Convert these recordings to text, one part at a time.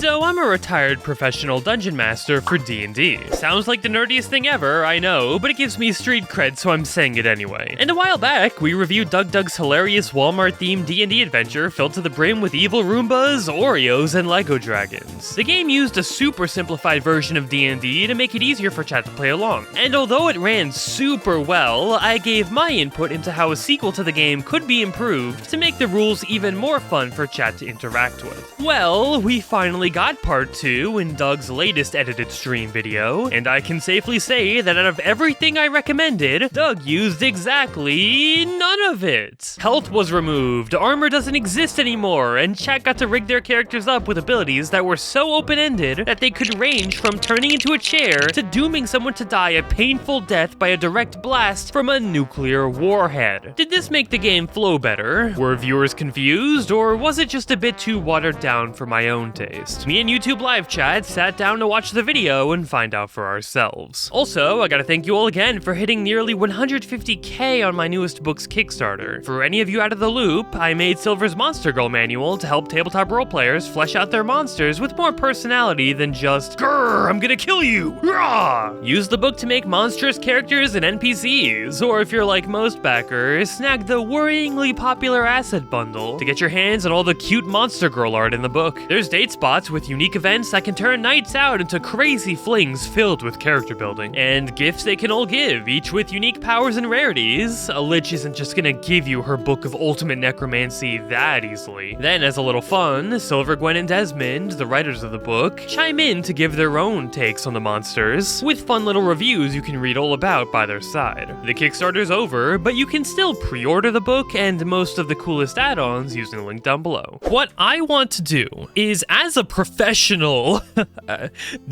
So I'm a retired professional dungeon master for D&D. Sounds like the nerdiest thing ever, I know, but it gives me street cred, so I'm saying it anyway. And a while back, we reviewed DougDoug's hilarious Walmart-themed D&D adventure filled to the brim with evil Roombas, Oreos, and Lego dragons. The game used a super simplified version of D&D to make it easier for chat to play along. And although it ran super well, I gave my input into how a sequel to the game could be improved to make the rules even more fun for chat to interact with. Well, we finally got part 2 in Doug's latest edited stream video, and I can safely say that out of everything I recommended, Doug used exactly none of it. Health was removed, armor doesn't exist anymore, and chat got to rig their characters up with abilities that were so open-ended that they could range from turning into a chair to dooming someone to die a painful death by a direct blast from a nuclear warhead. Did this make the game flow better? Were viewers confused, or was it just a bit too watered down for my own taste? Me and YouTube live chat sat down to watch the video and find out for ourselves. Also, I gotta thank you all again for hitting nearly 150k on my newest book's Kickstarter. For any of you out of the loop, I made Silver's Monster Girl manual to help tabletop role players flesh out their monsters with more personality than just, "Grrr, I'm gonna kill you! Rah!" Use the book to make monstrous characters and NPCs, or if you're like most backers, snag the worryingly popular asset bundle to get your hands on all the cute Monster Girl art in the book. There's date spots with unique events that can turn nights out into crazy flings filled with character building, and gifts they can all give, each with unique powers and rarities. A lich isn't just gonna give you her book of ultimate necromancy that easily. Then, as a little fun, Silver, Gwen, and Desmond, the writers of the book, chime in to give their own takes on the monsters, with fun little reviews you can read all about by their side. The Kickstarter's over, but you can still pre-order the book and most of the coolest add-ons using the link down below. What I want to do is, as a professional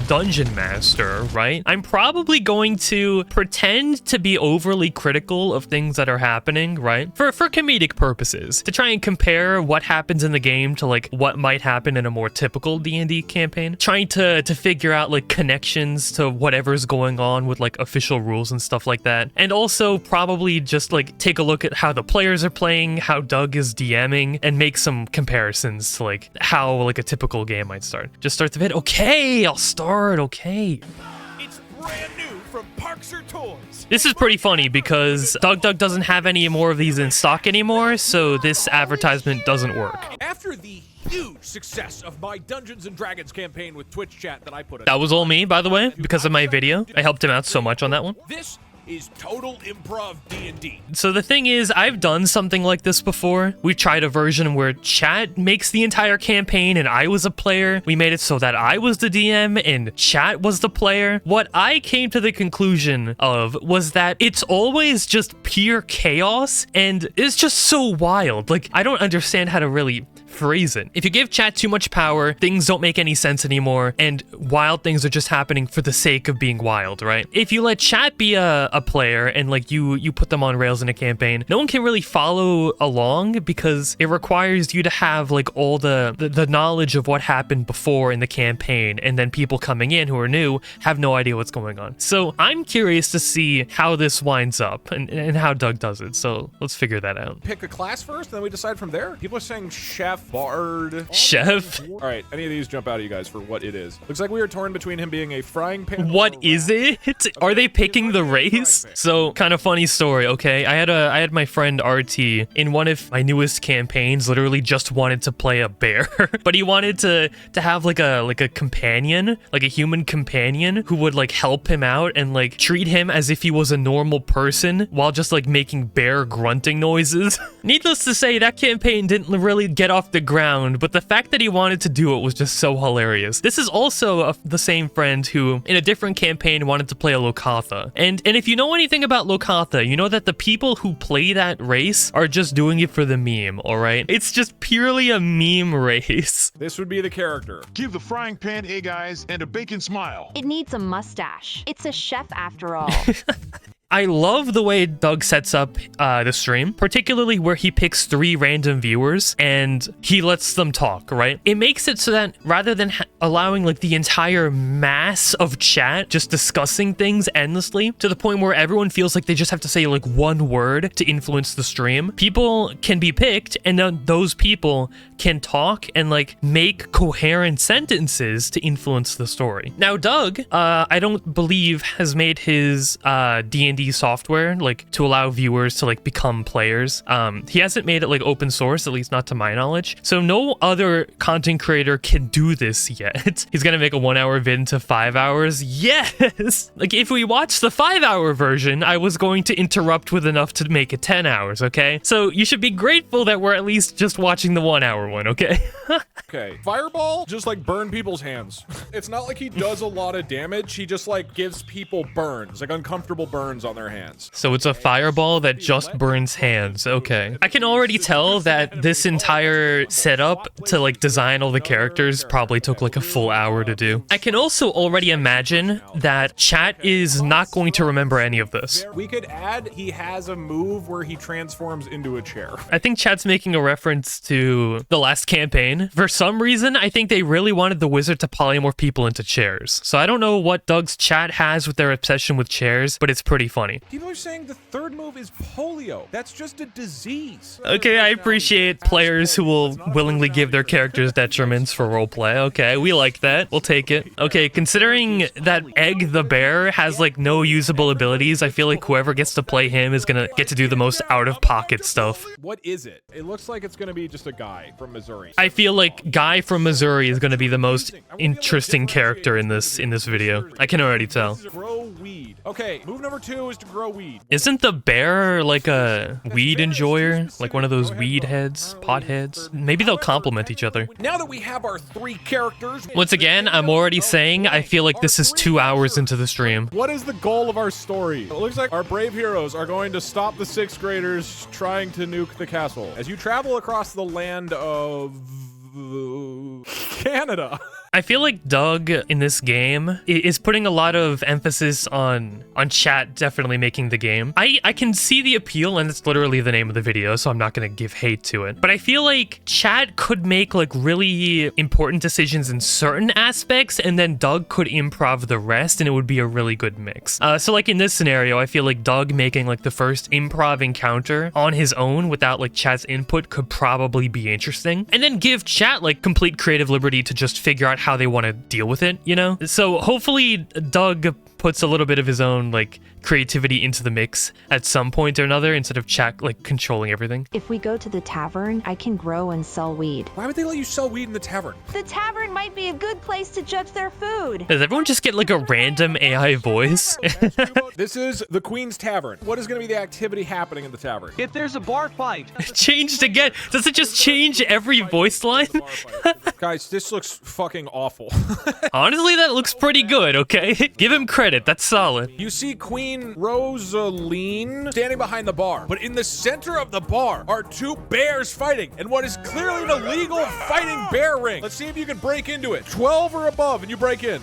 dungeon master, right? I'm probably going to pretend to be overly critical of things that are happening, right? For comedic purposes, to try and compare what happens in the game to like what might happen in a more typical D&D campaign. Trying to figure out like connections to whatever's going on with like official rules and stuff like that. And also probably just like take a look at how the players are playing, how Doug is DMing, and make some comparisons to like how like a typical game might start. Just start the vid. Okay, I'll start. Okay. It's brand new from Parks or Toys. This is pretty funny because DougDoug doesn't have any more of these in stock anymore, so this advertisement doesn't work. After the huge success of my Dungeons & Dragons campaign with Twitch chat that I put That was all me, by the way, because of my video. I helped him out so much on that one. This is total improv D&D. So the thing is, I've done something like this before. We tried a version where chat makes the entire campaign and I was a player. We made it so that I was the DM and chat was the player. What I came to the conclusion of was that it's always just pure chaos and it's just so wild. Like, I don't understand how to really phrase it. If you give chat too much power, things don't make any sense anymore, and wild things are just happening for the sake of being wild, right? If you let chat be a player and like you put them on rails in a campaign, no one can really follow along because it requires you to have like all the knowledge of what happened before in the campaign, and then people coming in who are new have no idea what's going on. So I'm curious to see how this winds up and how Doug does it. So let's figure that out. Pick a class first, and then we decide from there. People are saying chef, bard. Chef? All right, any of these jump out at you guys for what it is? Looks like we are torn between him being a frying pan. What is it? Are they picking the race? So, kind of funny story, okay? I had my friend RT in one of my newest campaigns literally just wanted to play a bear, but he wanted to have like a companion, like a human companion who would like help him out and like treat him as if he was a normal person while just like making bear grunting noises. Needless to say, that campaign didn't really get off the ground, but the fact that he wanted to do it was just so hilarious. This is also the same friend who, in a different campaign, wanted to play a Lokatha. And if you know anything about Lokatha, you know that the people who play that race are just doing it for the meme, alright? It's just purely a meme race. This would be the character. Give the frying pan egg eyes and a bacon smile. It needs a mustache. It's a chef after all. I love the way Doug sets up the stream, particularly where he picks 3 random viewers and he lets them talk, right? It makes it so that rather than allowing like the entire mass of chat just discussing things endlessly to the point where everyone feels like they just have to say like one word to influence the stream, people can be picked and then those people can talk and like make coherent sentences to influence the story. Now, Doug, I don't believe has made his D&D software like to allow viewers to like become players. He hasn't made it like open source, at least not to my knowledge. So no other content creator can do this yet. He's gonna make a 1-hour vid into 5 hours. Yes! Like if we watch the 5-hour version, I was going to interrupt with enough to make it 10 hours, okay? So you should be grateful that we're at least just watching the 1-hour one, okay? Okay, Fireball just like burn people's hands. It's not like he does a lot of damage. He just like gives people burns, like uncomfortable burns on their hands. So it's a fireball that just burns hands. Okay. I can already tell that this entire setup to like design all the characters probably took like a full hour to do. I can also already imagine that chat is not going to remember any of this. We could add he has a move where he transforms into a chair. I think chat's making a reference to the last campaign. For some reason, I think they really wanted the wizard to polymorph people into chairs. So I don't know what Doug's chat has with their obsession with chairs, but it's pretty funny. People are saying the third move is polio. That's just a disease. Okay, I appreciate players who will willingly give their characters detriments for roleplay. Okay, we like that. We'll take it. Okay, considering that Egg the Bear has like no usable abilities, I feel like whoever gets to play him is gonna get to do the most out-of-pocket stuff. What is it? It looks like it's gonna be just a guy from Missouri. I feel like Guy from Missouri is gonna be the most interesting character in this video. I can already tell. Grow weed. Okay, move number 2 is to grow weed. Isn't the bear like a weed enjoyer? Like one of those weed heads, pot heads? Maybe they'll complement each other. Now that we have our 3 characters... Once again, I'm already saying I feel like this is 2 hours into the stream. What is the goal of our story? It looks like our brave heroes are going to stop the 6th graders trying to nuke the castle. As you travel across the land of... Canada. I feel like Doug in this game is putting a lot of emphasis on chat definitely making the game. I can see the appeal, and it's literally the name of the video, so I'm not gonna give hate to it. But I feel like chat could make like really important decisions in certain aspects, and then Doug could improv the rest, and it would be a really good mix. So like in this scenario, I feel like Doug making like the first improv encounter on his own without like chat's input could probably be interesting. And then give chat like complete creative liberty to just figure out how they want to deal with it, you know? So hopefully Doug puts a little bit of his own like creativity into the mix at some point or another instead of chat like controlling everything. If we go to the tavern, I can grow and sell weed. Why would they let you sell weed in the tavern? The tavern might be a good place to judge their food. Does everyone just get like a random AI voice? This is the Queen's Tavern. What is going to be the activity happening in the tavern? If there's a bar fight. Changed again. Does it just change every voice line? Guys, this looks fucking awful. Honestly, that looks pretty good, okay? Give him credit. That's solid. You see Queen Rosaline standing behind the bar, but in the center of the bar are 2 bears fighting in what is clearly an illegal fighting bear ring. Let's see if you can break into it. 12 or above, and you break in.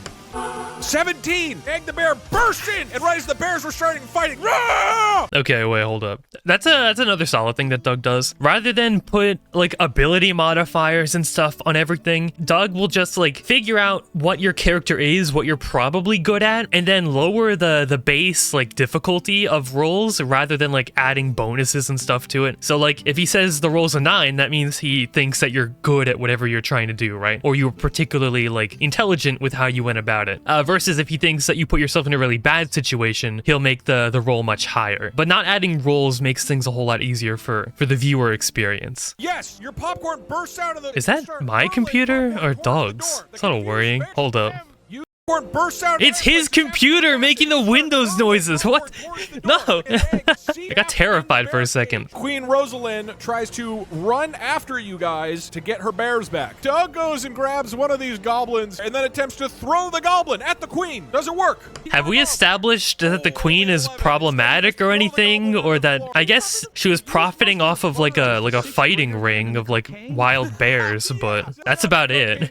17! Egg the Bear bursts in, and right as the bears were starting fighting, Rah! Okay, wait, hold up. That's another solid thing that Doug does. Rather than put like ability modifiers and stuff on everything, Doug will just like figure out what your character is, what you're probably good at, and then lower the base like difficulty of rolls rather than like adding bonuses and stuff to it. So like if he says the roll's a 9, that means he thinks that you're good at whatever you're trying to do, right? Or you're particularly like intelligent with how you went about it. Versus if he thinks that you put yourself in a really bad situation, he'll make the roll much higher. But not adding rolls makes things a whole lot easier for the viewer experience. Yes, your popcorn bursts out of the... Is that my computer or Doug's? It's a little worrying. Hold up. Bursts out. It's his computer making the Windows noises. What? No. I got terrified for a second. Queen Rosalind tries to run after you guys to get her bears back. Doug goes and grabs one of these goblins and then attempts to throw the goblin at the queen. Doesn't work. Have we established that the queen is problematic or anything? Or that I guess she was profiting off of like a fighting ring of like wild bears, but that's about it.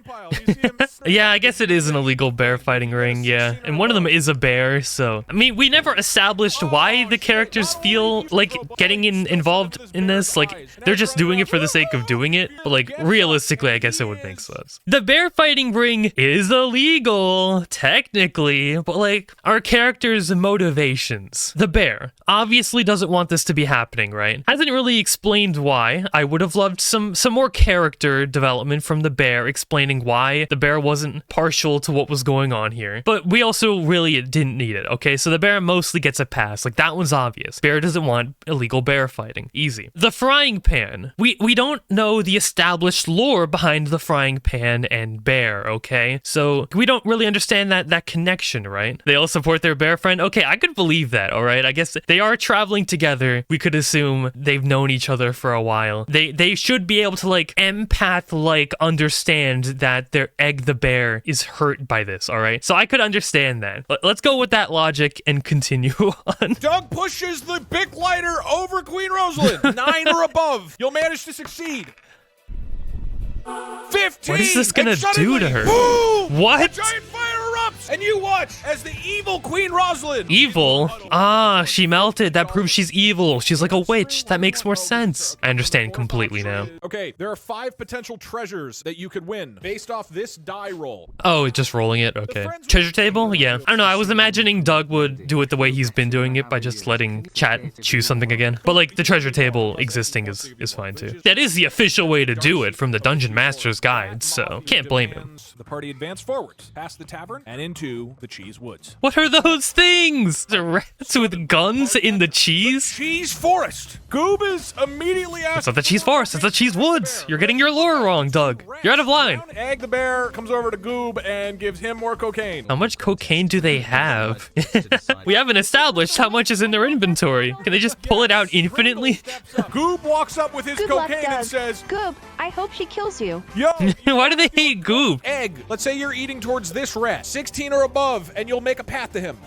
Yeah, I guess it is an illegal bear fighting ring, yeah. And one of them is a bear, so... I mean, we never established why the characters feel like getting involved in this. Like, they're just doing it for the sake of doing it. But, like, realistically, I guess it would make sense. The bear fighting ring is illegal, technically. But, like, our characters' motivations. The bear obviously doesn't want this to be happening, right? Hasn't really explained why. I would have loved some more character development from the bear, explaining why the bear wasn't partial to what was going on here. But we also really didn't need it, okay? So the bear mostly gets a pass. Like, that one's obvious. Bear doesn't want illegal bear fighting. Easy. The frying pan. We don't know the established lore behind the frying pan and bear, okay? So we don't really understand that connection, right? They all support their bear friend. Okay, I could believe that, all right? I guess they are traveling together. We could assume they've known each other for a while. They should be able to, like, empath-like understand that their egg the bear is hurt by this, all right? So I could understand that. Let's go with that logic and continue on. Doug pushes the big lighter over Queen Rosalind. 9 or above. You'll manage to succeed. 15. What is this gonna do to her? Boom! What? A giant fire erupts, and you watch as the evil Queen Rosalind. Evil? Ah, she melted. That proves she's evil. She's like a witch. That makes more sense. I understand completely now. Okay, there are 5 potential treasures that you could win based off this die roll. Oh, just rolling it? Okay. Treasure table? Yeah. I don't know. I was imagining Doug would do it the way he's been doing it by just letting chat choose something again. But, like, the treasure table existing is fine too. That is the official way to do it from the Dungeon Master's Guide, so can't blame him. The party advanced forward, past the tavern, and into the cheese woods. What are those things? The rats with guns in the cheese? Cheese forest. Goob is immediately It's asked. not the cheese forest, it's the cheese woods. You're getting your lore wrong, Doug. You're out of line. Egg the bear comes over to Goob and gives him more cocaine. How much cocaine do they have? We haven't established how much is in their inventory. Can they just pull it out infinitely? Goob walks up with his Good luck, cocaine Doug. and says, Goob, I hope she kills you. yo, Why do they hate Goob? egg. Let's say you're eating towards this rat. 16 or above, and you'll make a path to him.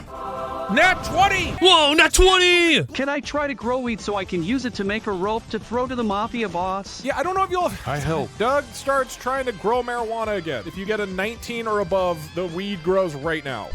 Nat 20! Whoa, not 20! Can I try to grow weed so I can use it to make a rope to throw to the mafia boss? Yeah, I don't know if you'll... I hope. Doug starts trying to grow marijuana again. If you get a 19 or above, the weed grows right now.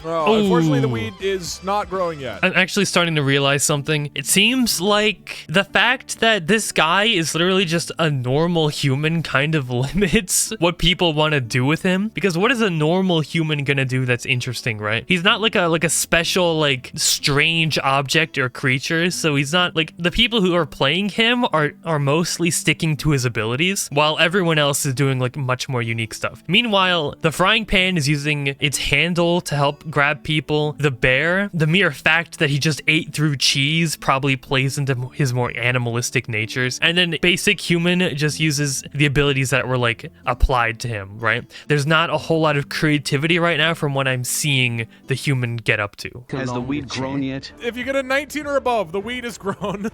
Oh, unfortunately, the weed is not growing yet. I'm actually starting to realize something. It seems like the fact that this guy is literally just a normal human kind of limits what people want to do with him. Because what is a normal human gonna do that's interesting, right? He's not like a special, like, strange object or creature. So he's not like the people who are playing him are mostly sticking to his abilities, while everyone else is doing like much more unique stuff. Meanwhile, the frying pan is using its handle to help grab people. The bear, the mere fact that he just ate through cheese probably plays into his more animalistic natures. And then basic human just uses the abilities that were like applied to him, right? There's not a whole lot of creativity right now from what I'm seeing the human get up to. Has the weed grown yet? If you get a 19 or above, the weed is grown.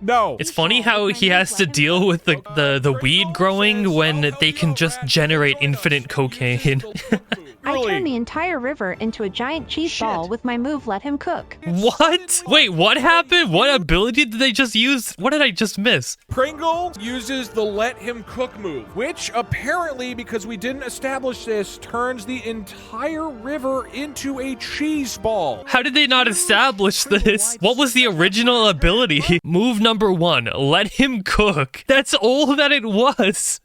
No. It's funny how he has to deal with the weed growing when they can just generate infinite cocaine. I turned the entire river into a giant cheese ball with my move Let Him Cook. What? Wait, what happened? What ability did they just use? What did I just miss? Pringle uses the Let Him Cook move, which apparently, because we didn't establish this, turns the entire river into a cheese ball. How did they not establish this? What was the original ability? Move number 1, let him cook. That's all that it was.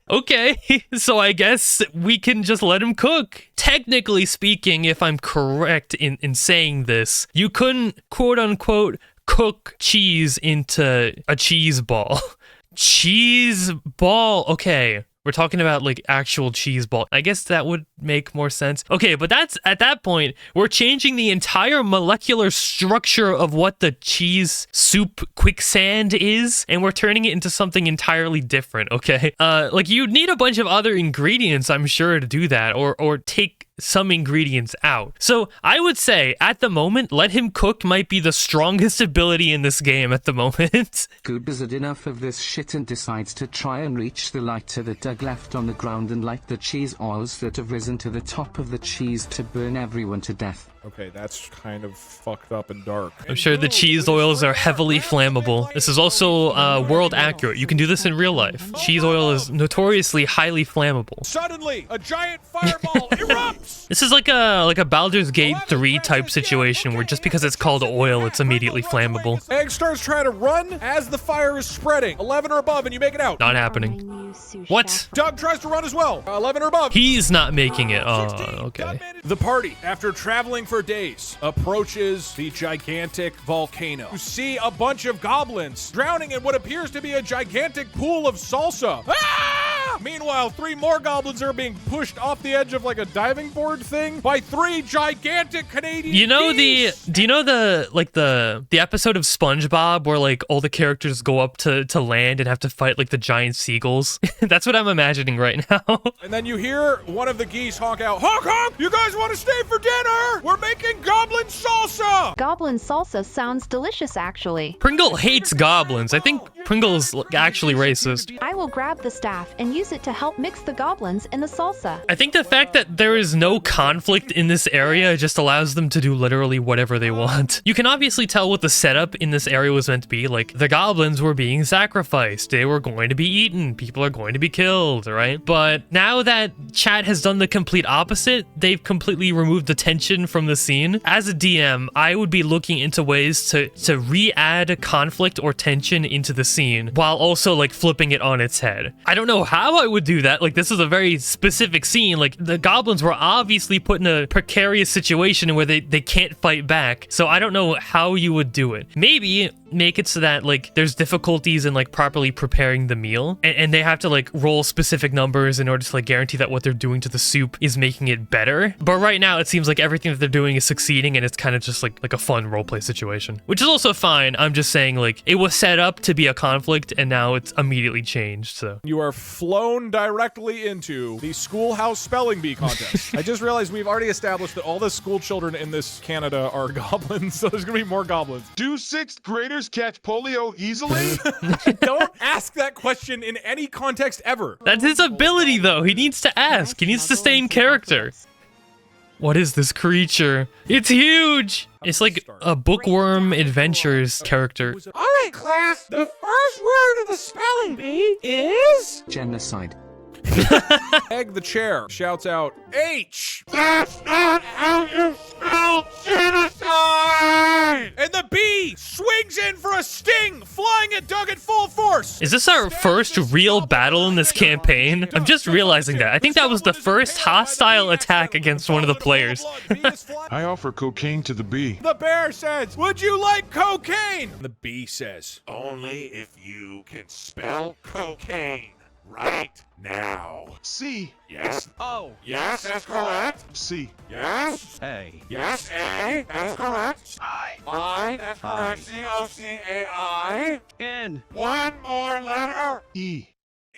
Okay, so I guess we can just let him cook. Technically speaking, if I'm correct in saying this, you couldn't, quote unquote, cook cheese into a cheese ball. Cheese ball, okay. We're talking about like actual cheese ball. I guess that would make more sense. Okay, but that's at that point, we're changing the entire molecular structure of what the cheese soup quicksand is, and we're turning it into something entirely different, okay? Like you'd need a bunch of other ingredients, I'm sure, to do that, or take some ingredients out. So I would say at the moment, let him cook might be the strongest ability in this game at the moment. Goob has had enough of this shit and decides to try and reach the lighter that Doug left on the ground and light the cheese oils that have risen to the top of the cheese to burn everyone to death. Okay, that's kind of fucked up and dark. I'm sure the cheese oils are heavily flammable. This is also world accurate. You can do this in real life. Cheese oil is notoriously highly flammable. Suddenly, a giant fireball erupts! This is like a Baldur's Gate 3 type situation where just because it's called oil, it's immediately flammable. Egg starts trying to run as the fire is spreading. 11 or above, and you make it out. Not happening. What? Doug tries to run as well. 11 or above. He's not making it. Oh, okay. The party, after traveling for days, approaches the gigantic volcano. You see a bunch of goblins drowning in what appears to be a gigantic pool of salsa. Ah! Meanwhile, 3 more goblins are being pushed off the edge of like a diving board thing by 3 gigantic Canadian You know geese. do you know the episode of SpongeBob where like all the characters go up to land and have to fight like the giant seagulls? That's what I'm imagining right now. And then you hear one of the geese honk out, honk honk! You guys want to stay for dinner? We're making goblin salsa! Goblin salsa sounds delicious, actually. Pringle hates goblins. I think Pringle's actually racist. I will grab the staff and use it to help mix the goblins in the salsa. I think the fact that there is no conflict in this area just allows them to do literally whatever they want. You can obviously tell what the setup in this area was meant to be. Like, the goblins were being sacrificed. They were going to be eaten. People are going to be killed, right? But now that chat has done the complete opposite, they've completely removed the tension from the scene. As a DM, I would be looking into ways to re-add conflict or tension into the scene while also like flipping it on its head. I don't know how I would do that. Like, this is a very specific scene. Like, the goblins were obviously put in a precarious situation where they can't fight back. So I don't know how you would do it. Maybe make it so that like there's difficulties in like properly preparing the meal and they have to like roll specific numbers in order to like guarantee that what they're doing to the soup is making it better. But right now it seems like everything that they're doing is succeeding and it's kind of just like a fun roleplay situation, which is also fine. I'm just saying like it was set up to be a conflict and now it's immediately changed. So you are flown directly into the schoolhouse spelling bee contest. I just realized we've already established that all the school children in this Canada are goblins, so there's gonna be more goblins. Do 6th graders catch polio easily? Don't ask that question in any context ever. that's his ability though. He needs to ask. He needs to stay in character. What is this creature? It's huge! It's like a Bookworm Adventures character. All right, class. The first word of the spelling bee is... Genocide. Egg the chair shouts out, H! That's not how you spell genocide! And the bee swings in for a sting, flying at Doug at full force! Is this our first real battle in this campaign? I'm just realizing that. I think that was the first hostile attack against one of the players. I offer cocaine to the bee. The bear says, would you like cocaine? The bee says, Only if you can spell cocaine right now. C. Yes. Oh. Yes, that's correct. C. Yes. A. Yes, A. That's correct. I. That's correct. C-O-C-A-I. N. One more letter. E.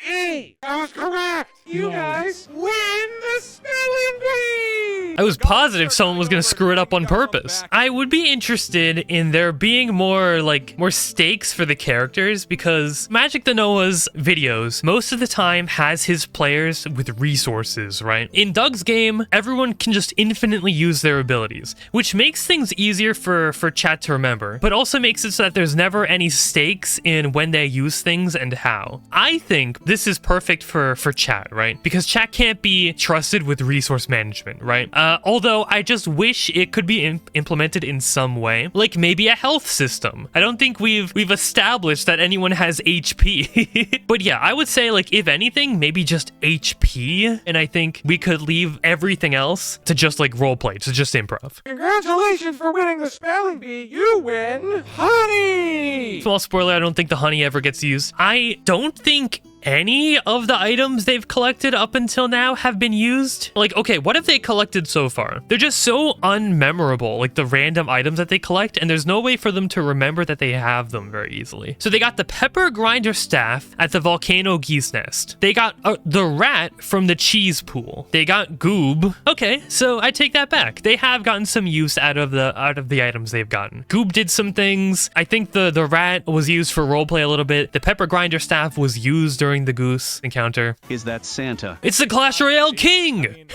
E. That was correct. You guys win the spelling bee. I was positive someone was gonna screw it up on purpose. I would be interested in there being more stakes for the characters because Magic the Noah's videos most of the time has his players with resources, right? In Doug's game, everyone can just infinitely use their abilities, which makes things easier for chat to remember, but also makes it so that there's never any stakes in when they use things and how. I think this is perfect for chat, right? Because chat can't be trusted with resource management, right? Although I just wish it could be implemented in some way, like maybe a health system. I don't think we've established that anyone has HP. But yeah, I would say like if anything, maybe just HP, and I think we could leave everything else to just like roleplay, to just improv. Congratulations for winning the spelling bee. You win honey. Small spoiler, I don't think the honey ever gets used. I don't think any of the items they've collected up until now have been used. Like, okay, what have they collected so far? They're just so unmemorable, like the random items that they collect, and there's no way for them to remember that they have them very easily. So they got the pepper grinder staff at the volcano geese nest. They got the rat from the cheese pool. They got Goob. Okay, so I take that back. They have gotten some use out of the items they've gotten. Goob did some things. I think the rat was used for roleplay a little bit. The pepper grinder staff was used during during the goose encounter. Is that Santa? It's the Clash Royale King!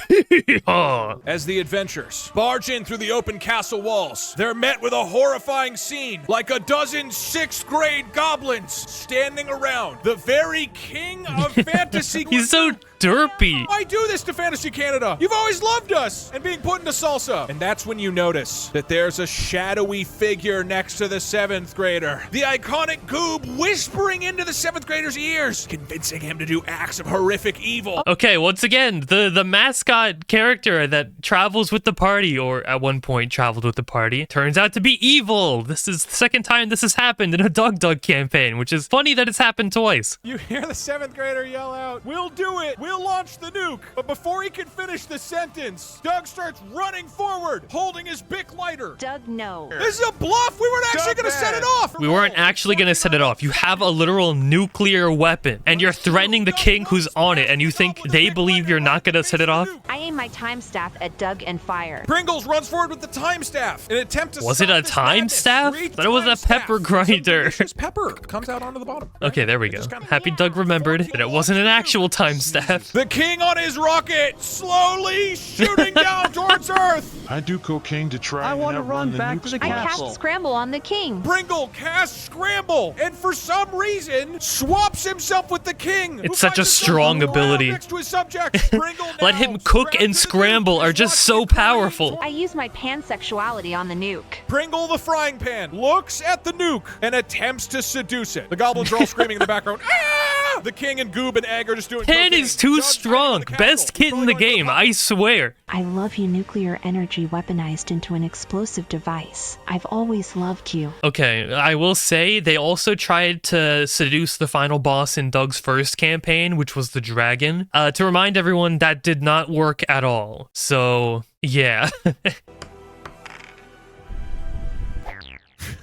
As the adventurers barge in through the open castle walls, they're met with a horrifying scene, like a dozen 6th grade goblins standing around the very king of fantasy. He's so derpy. Why do this to Fantasy Canada? You've always loved us! And being put into Salsa. And that's when you notice that there's a shadowy figure next to the 7th grader. The iconic Goob whispering into the 7th grader's ears, convincing him to do acts of horrific evil. Okay, once again, the mascot character that travels with the party, or at one point traveled with the party, turns out to be evil. This is the second time this has happened in a DougDoug campaign, which is funny that it's happened twice. You hear the 7th grader yell out, "We'll do it! We'll launch the nuke!" But before he can finish the sentence, Doug starts running forward, holding his Bic lighter. Doug, no. This is a bluff! We weren't actually gonna set it off! We weren't actually gonna set it off. You have a literal nuclear weapon, and you're threatening the king who's on it, and you think they believe you're not gonna set it off? I aim my time staff at Doug and fire. Pringles runs forward with the time staff in an attempt to Was it stop a this time madness. staff? Read Thought it was time a pepper staff. grinder. Some delicious pepper comes out onto the bottom. Okay, there we go. Happy Doug remembered that it wasn't an actual time staff. The king on his rocket, slowly shooting down towards Earth. I do cocaine to try I and want to outrun run the back nuke to the I squad. castle. cast Scramble on the king. Pringle casts Scramble, and for some reason, swaps himself with the king. who It's such a finds himself strong around ability. Next to his subjects. Pringle Let now, him cook strapped and to the scramble nuke, are is just so watching powerful. I use my pansexuality on the nuke. Pringle the frying pan looks at the nuke and attempts to seduce it. The goblins are all screaming in the background. Ah! The king and Goob and Egg are just doing Pan cocaine. is too Doug's strong. hiding in the Best castle. kid in the Throwing game, the I swear. I love you, nuclear energy weaponized into an explosive device. I've always loved you. Okay, I will say they also tried to seduce the final boss in Doug's first campaign, which was the dragon. To remind everyone, that did not work at all. So, yeah.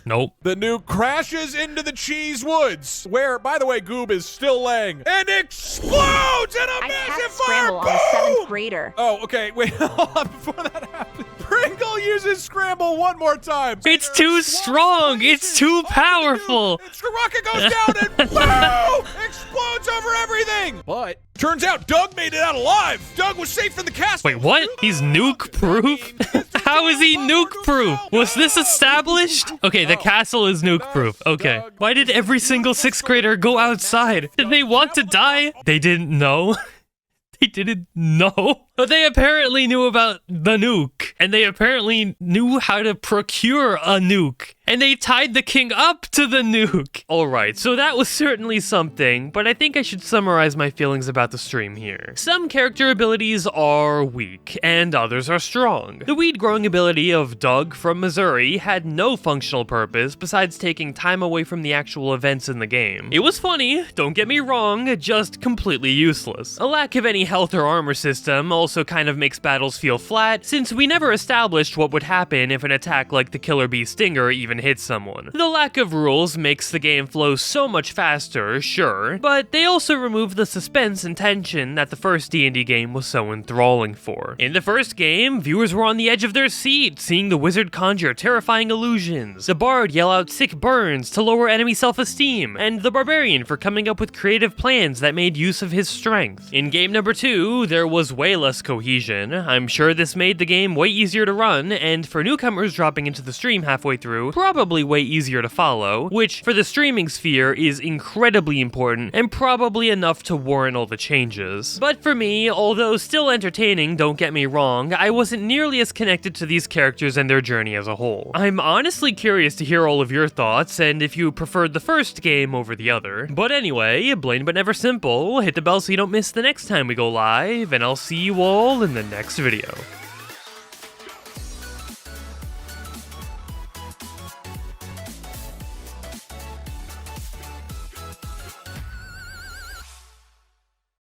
Nope. The nuke crashes into the cheese woods, where, by the way, Goob is still laying, and explodes in a I massive cast Scramble fire. on the Boom! 7th grader. Oh, okay, wait, hold on, before that happens. Pringle uses Scramble one more time. It's too strong. It's too powerful. The rocket goes down and boom! Explodes over everything. But turns out Doug made it out alive. Doug was safe in the castle. Wait, what? He's nuke-proof? How is he nuke-proof? Was this established? Okay, the castle is nuke-proof. Okay. Why did every single 6th grader go outside? Did they want to die? They didn't know. They didn't know. But they apparently knew about the nuke. And they apparently knew how to procure a nuke. And they tied the king up to the nuke. Alright, so that was certainly something, but I think I should summarize my feelings about the stream here. Some character abilities are weak, and others are strong. The weed-growing ability of Doug from Missouri had no functional purpose besides taking time away from the actual events in the game. It was funny, don't get me wrong, just completely useless. A lack of any health or armor system also kind of makes battles feel flat, since we never established what would happen if an attack like the Killer Bee Stinger even hit someone. The lack of rules makes the game flow so much faster, sure, but they also remove the suspense and tension that the first D&D game was so enthralling for. In the first game, viewers were on the edge of their seat, seeing the wizard conjure terrifying illusions, the bard yell out sick burns to lower enemy self-esteem, and the barbarian for coming up with creative plans that made use of his strength. In game number 2, there was way less cohesion. I'm sure this made the game way easier to run, and for newcomers dropping into the stream halfway through, probably way easier to follow, which for the streaming sphere is incredibly important and probably enough to warrant all the changes. But for me, although still entertaining, don't get me wrong, I wasn't nearly as connected to these characters and their journey as a whole. I'm honestly curious to hear all of your thoughts and if you preferred the first game over the other. But anyway, plain but never simple, hit the bell so you don't miss the next time we go live, and I'll see you all in the next video.